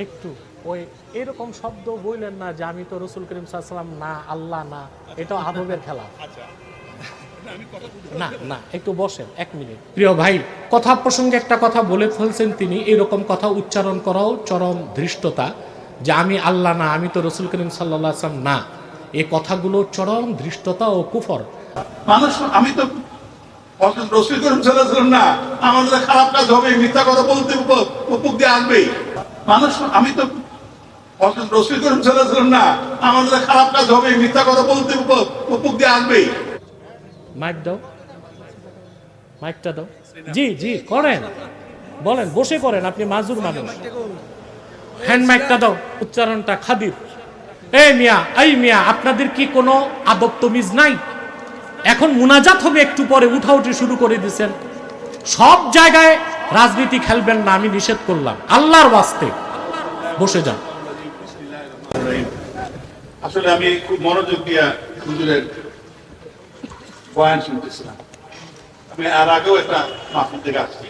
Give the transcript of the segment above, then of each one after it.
একটু ওই এরকম শব্দ বললেন না যে আমি তো রসুল করিম সাল্লাল্লাহু আলাইহি ওয়াসাল্লাম না, আল্লাহ না, এটা আদবের খেলা। না না, একটু বসেন 1 মিনিট। প্রিয় ভাই, কথা প্রসঙ্গে একটা কথা বলে ফেলছেন তিনি, এরকম কথা উচ্চারণ করাও চরম ধৃষ্টতা, যে আমি আল্লাহ না, আমি তো রসুল করিম সাল্লাল্লাহু আলাইহি ওয়াসাল্লাম না। এই কথাগুলো চরম ধৃষ্টতা ও কুফর। মানুষ আমি তো রসুল করিম সাল্লাল্লাহু আলাইহি ওয়াসাল্লাম না, আমাদের খারাপ কাজ হবে, মিথ্যা কথা বলতে উপর দিয়ে আসবেই। মানুষ আমি তো রসুল করিম সাল্লাল্লাহু আলাইহি ওয়াসাল্লাম না, আমাদের খারাপ কাজ হবে, মিথ্যা কথা বলতে উপর দিয়ে আসবেই। মাইক দাও, মাইকটা দাও। জি জি করেন, বলেন, বসে করেন, আপনি মাজুর মানুষ। হ্যান্ড মাইকটা দাও, উচ্চারণটা খাদির। এই মিয়া, আপনাদের কি কোনো আদব তমিজ নাই? এখন মুনাজাত হবে, একটু পরে উঠাউঠি শুরু করে দিচ্ছেন। সব জায়গায় রাজনীতি খেলবেন না, আমি নিষেধ করলাম, আল্লাহর ওয়াস্তে বসে যান। আসলে আমি খুব মনোযোগ দিয়া হুজুরের বয়ান শুনতেছিলাম। আমি আর আগেও একটা মাহফিল থেকে আসছি,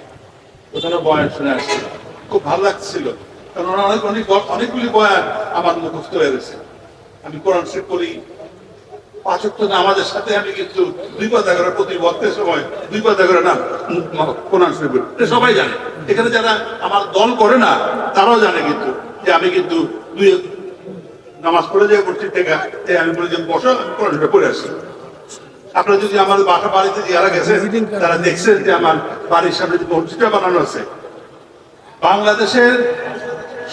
ওখানে বয়ান শুনে আসছি, খুব ভালো লাগছিল, কারণ অনেকগুলি বয়ান আমার মুখস্থ হয়ে গেছে। আমি কোরআন শরীফ পড়ি, 5 ওয়াক্ত নামাজের সাথে আমি কিন্তু 2 পাতা করে প্রতি ওয়াক্তের সময় 2 পাতা করে না কোরআন শরীফ পড়ি, এটা সবাই জানে। এখানে যারা আমার দল করে না তারাও জানে কিন্তু যে আমি কিন্তু 2 নামাজ পড়ে যাই মসজিদ থেকে, আমি বলে যে বসো, আমি কোরআন শরীফ পড়ে আসি। আপনারা যদি আমার বাড়িতে যারা গেছেন তারা দেখছেন যে আমার বাড়ির সামনে যে মসজিদটা বানানো আছে, বাংলাদেশের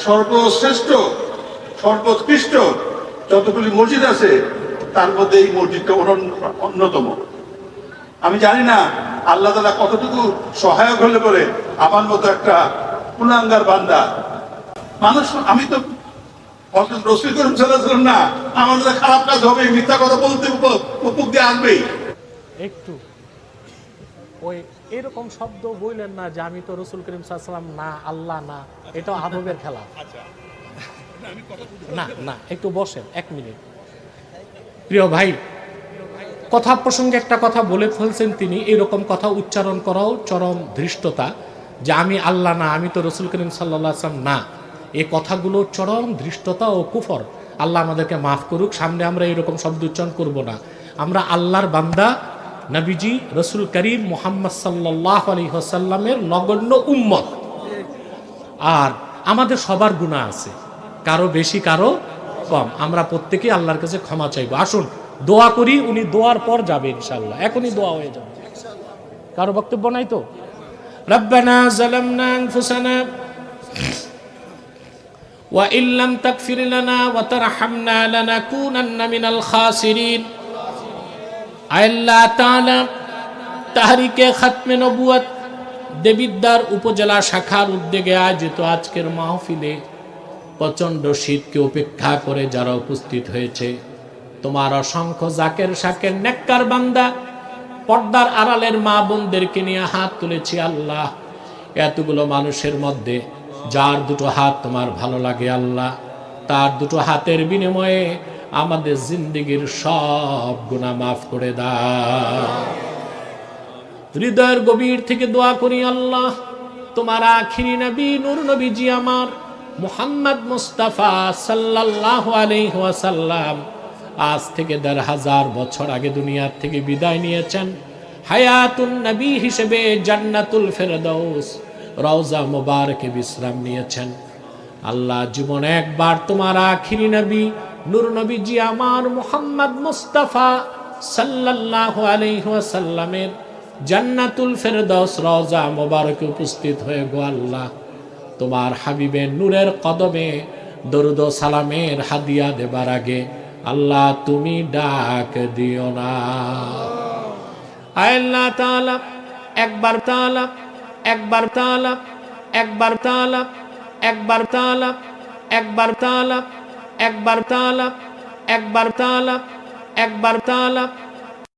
সর্বশ্রেষ্ঠ সর্বোৎকৃষ্ট যতগুলি মসজিদ আছে তার মধ্যে এই মসজিদটা অন্যতম। আমি জানি না আল্লাহ তাআলা কতটুকু সহায়ক হলে পরে আমার মতো একটা গুনাহগার বান্দা মানুষ, আমি তো রসুল করিম সাল্লাল্লাহু আলাইহি ওয়াসাল্লাম না, আমাদের খারাপ কাজ হবে, মিথ্যা কথা বলতে উপর দিয়ে আসবেই। একটু ওই এরকম শব্দ বললেন না যে আমি তো রসুল করিম সাল্লাল্লাহু আলাইহি ওয়াসাল্লাম না, আল্লাহ না, এটা আদবের খেলা। না না, একটু বসেন 1 মিনিট। প্রিয় ভাই, কথা প্রসঙ্গে একটা কথা বলে ফেলছেন তিনি, এরকম কথা উচ্চারণ করাও চরম ধৃষ্টতা, যে আমি আল্লাহ না, আমি তো রসুল করিম সাল্লাল্লাহু আলাইহি ওয়াসাল্লাম না। এই কথাগুলো চরম ধৃষ্টতা ও কুফর। আল্লাহ আমাদেরকে মাফ করুক, সামনে আমরা এরকম শব্দ উচ্চারণ করব না। আমরা আল্লাহর বান্দা, নবীজি রসুল করিম মুহাম্মদ সাল্লাল্লাহু আলাইহি ওয়াসাল্লামের নগণ্য উম্মত। আর আমাদের সবার গুনাহ আছে, কারো বেশি কারো কম। আমরা প্রত্যেকেই আল্লাহর কাছে ক্ষমা চাইবো। আসুন দোয়া করি, উনি দোয়ার পর যাবে ইনশাআল্লাহ, এখনই দোয়া হয়ে যাবে। কারো বক্তব্য নাই তো? রব্বানা যালামনা আনফুসানা ওয়া ইল্লাম তাগফির লানা ওয়া তারহামনা লানাকুনান্না মিনাল খাসিরিন। আল্লাহ তাআলা তাহরিকে খাতমে নবুয়ত দেবিদ্বার উপজেলা শাখার উদ্যোগে আয়োজিত আজকের মাহফিলে প্রচণ্ড শীতকে উপেক্ষা করে যারা উপস্থিত হয়েছে, তোমার অসংখ্য জাকের শাকের নেককার বান্দা, পর্দার আড়ালের মা বোনদেরকে নিয়ে হাত তুলেছি। আল্লাহ, এতগুলো মানুষের মধ্যে যার 2টো হাত তোমার ভালো লাগে আল্লাহ, তার 2টো হাতের বিনিময়ে আমাদের জিন্দেগির সব গুনাহ মাফ করে দাও। হৃদয়ের গভীর থেকে দোয়া করি আল্লাহ, তোমার আখিরি নবী নূর নবীজি আমার মুহাম্মদ মুস্তাফা সাল্লাল্লাহু আলাইহি ওয়াসাল্লাম আজ থেকে 1,500 বছর আগে দুনিয়ার থেকে বিদায় নিয়েছেন। হায়াতুন নবী হিসেবে জান্নাতুল ফেরদাউস রওজা মুবারকে বিশ্রাম নিয়েছেন। আল্লাহ, জীবনে একবার তোমার আখিরি নবী নূর নবীজি আমার মুহাম্মদ মুস্তাফা সাল্লাল্লাহু আলাইহি ওয়াসাল্লামের জান্নাতুল ফেরদাউস রওজা মুবারকে উপস্থিত হয়ে গো আল্লাহ, তোমার হাবিবের নূরের কদমে দরুদ ও সালামের হাদিয়া দেবার আগে আল্লাহ তুমি ডাক দিও না। আল্লাহ তাআলা একবার তাআলা একবার তাআলা একবার তাআলা একবার তাআলা একবার তাআলা একবার তাআলা একবার তাআলা একবার তাআলা